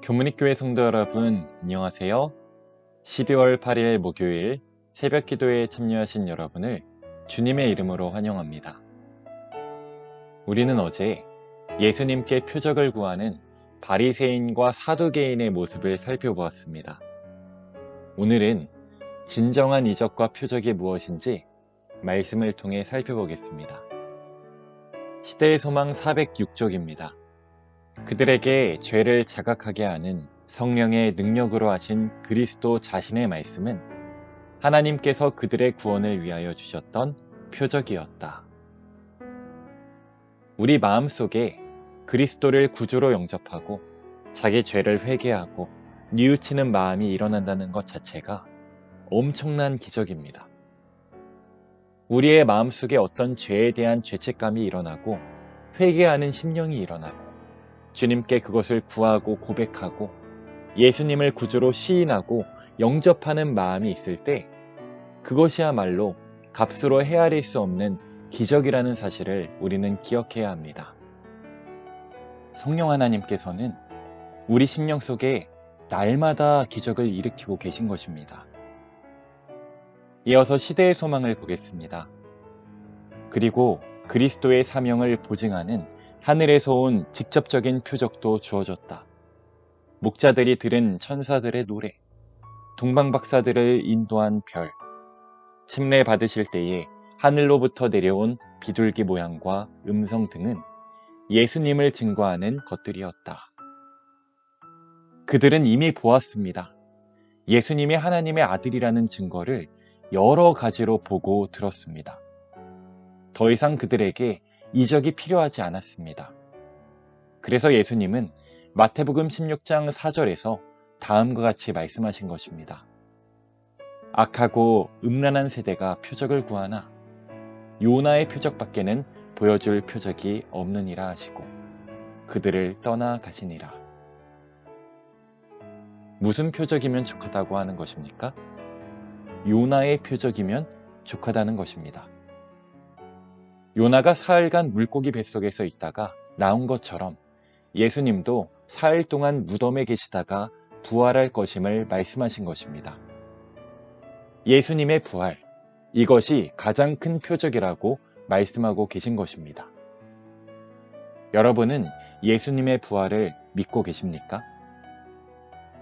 교문익교회 성도 여러분, 안녕하세요. 12월 8일 목요일 새벽 기도에 참여하신 여러분을 주님의 이름으로 환영합니다. 우리는 어제 예수님께 표적을 구하는 바리새인과 사두개인의 모습을 살펴보았습니다. 오늘은 진정한 이적과 표적이 무엇인지 말씀을 통해 살펴보겠습니다. 시대의 소망 406쪽입니다. 그들에게 죄를 자각하게 하는 성령의 능력으로 하신 그리스도 자신의 말씀은 하나님께서 그들의 구원을 위하여 주셨던 표적이었다. 우리 마음속에 그리스도를 구주로 영접하고 자기 죄를 회개하고 뉘우치는 마음이 일어난다는 것 자체가 엄청난 기적입니다. 우리의 마음속에 어떤 죄에 대한 죄책감이 일어나고 회개하는 심령이 일어나고 주님께 그것을 구하고 고백하고 예수님을 구주로 시인하고 영접하는 마음이 있을 때 그것이야말로 값으로 헤아릴 수 없는 기적이라는 사실을 우리는 기억해야 합니다. 성령 하나님께서는 우리 심령 속에 날마다 기적을 일으키고 계신 것입니다. 이어서 시대의 소망을 보겠습니다. 그리고 그리스도의 사명을 보증하는 하늘에서 온 직접적인 표적도 주어졌다. 목자들이 들은 천사들의 노래, 동방박사들을 인도한 별, 침례 받으실 때에 하늘로부터 내려온 비둘기 모양과 음성 등은 예수님을 증거하는 것들이었다. 그들은 이미 보았습니다. 예수님이 하나님의 아들이라는 증거를 여러 가지로 보고 들었습니다. 더 이상 그들에게 이적이 필요하지 않았습니다. 그래서 예수님은 마태복음 16장 4절에서 다음과 같이 말씀하신 것입니다. 악하고 음란한 세대가 표적을 구하나 요나의 표적밖에는 보여줄 표적이 없느니라 하시고 그들을 떠나가시니라. 무슨 표적이면 족하다고 하는 것입니까? 요나의 표적이면 족하다는 것입니다. 요나가 사흘간 물고기 뱃속에서 있다가 나온 것처럼 예수님도 사흘 동안 무덤에 계시다가 부활할 것임을 말씀하신 것입니다. 예수님의 부활, 이것이 가장 큰 표적이라고 말씀하고 계신 것입니다. 여러분은 예수님의 부활을 믿고 계십니까?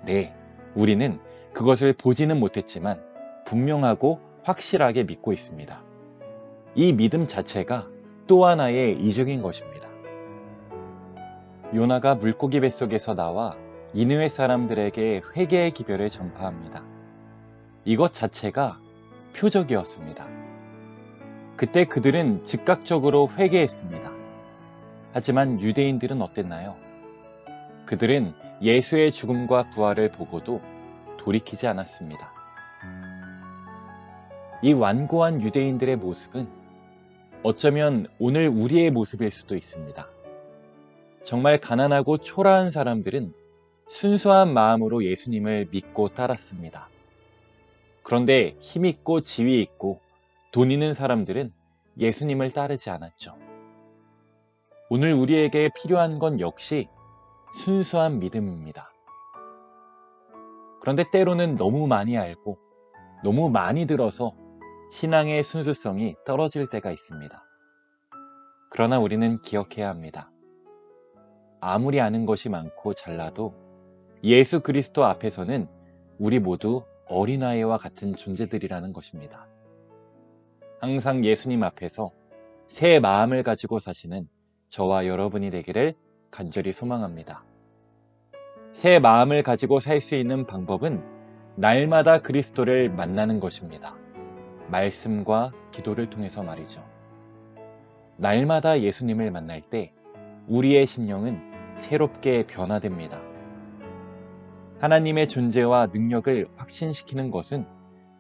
네, 우리는 그것을 보지는 못했지만 분명하고 확실하게 믿고 있습니다. 이 믿음 자체가 또 하나의 이적인 것입니다. 요나가 물고기 뱃속에서 나와 니느웨 사람들에게 회개의 기별을 전파합니다. 이것 자체가 표적이었습니다. 그때 그들은 즉각적으로 회개했습니다. 하지만 유대인들은 어땠나요? 그들은 예수의 죽음과 부활을 보고도 돌이키지 않았습니다. 이 완고한 유대인들의 모습은 어쩌면 오늘 우리의 모습일 수도 있습니다. 정말 가난하고 초라한 사람들은 순수한 마음으로 예수님을 믿고 따랐습니다. 그런데 힘있고 지위 있고 돈 있는 사람들은 예수님을 따르지 않았죠. 오늘 우리에게 필요한 건 역시 순수한 믿음입니다. 그런데 때로는 너무 많이 알고 너무 많이 들어서 신앙의 순수성이 떨어질 때가 있습니다. 그러나 우리는 기억해야 합니다. 아무리 아는 것이 많고 잘나도 예수 그리스도 앞에서는 우리 모두 어린아이와 같은 존재들이라는 것입니다. 항상 예수님 앞에서 새 마음을 가지고 사시는 저와 여러분이 되기를 간절히 소망합니다. 새 마음을 가지고 살 수 있는 방법은 날마다 그리스도를 만나는 것입니다. 말씀과 기도를 통해서 말이죠. 날마다 예수님을 만날 때 우리의 심령은 새롭게 변화됩니다. 하나님의 존재와 능력을 확신시키는 것은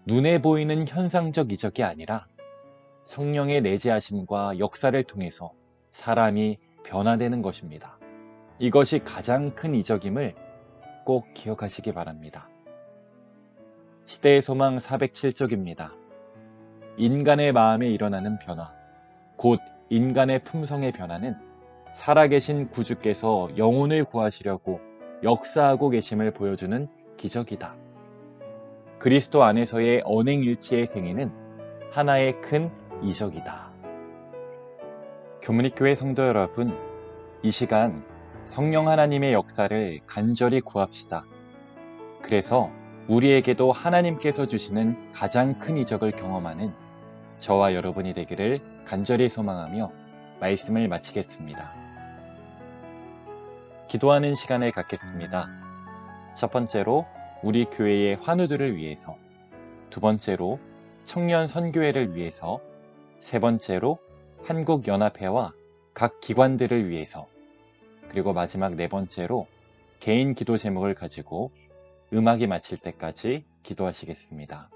눈에 보이는 현상적 이적이 아니라 성령의 내재하심과 역사를 통해서 사람이 변화되는 것입니다. 이것이 가장 큰 이적임을 꼭 기억하시기 바랍니다. 시대의 소망 407쪽입니다. 인간의 마음에 일어나는 변화, 곧 인간의 품성의 변화는 살아계신 구주께서 영혼을 구하시려고 역사하고 계심을 보여주는 기적이다. 그리스도 안에서의 언행일치의 생애는 하나의 큰 이적이다. 교문익교회 성도 여러분, 이 시간 성령 하나님의 역사를 간절히 구합시다. 그래서 우리에게도 하나님께서 주시는 가장 큰 이적을 경험하는 저와 여러분이 되기를 간절히 소망하며 말씀을 마치겠습니다. 기도하는 시간을 갖겠습니다. 첫 번째로 우리 교회의 환우들을 위해서, 두 번째로 청년 선교회를 위해서, 세 번째로 한국연합회와 각 기관들을 위해서, 그리고 마지막 네 번째로 개인 기도 제목을 가지고 음악이 마칠 때까지 기도하시겠습니다.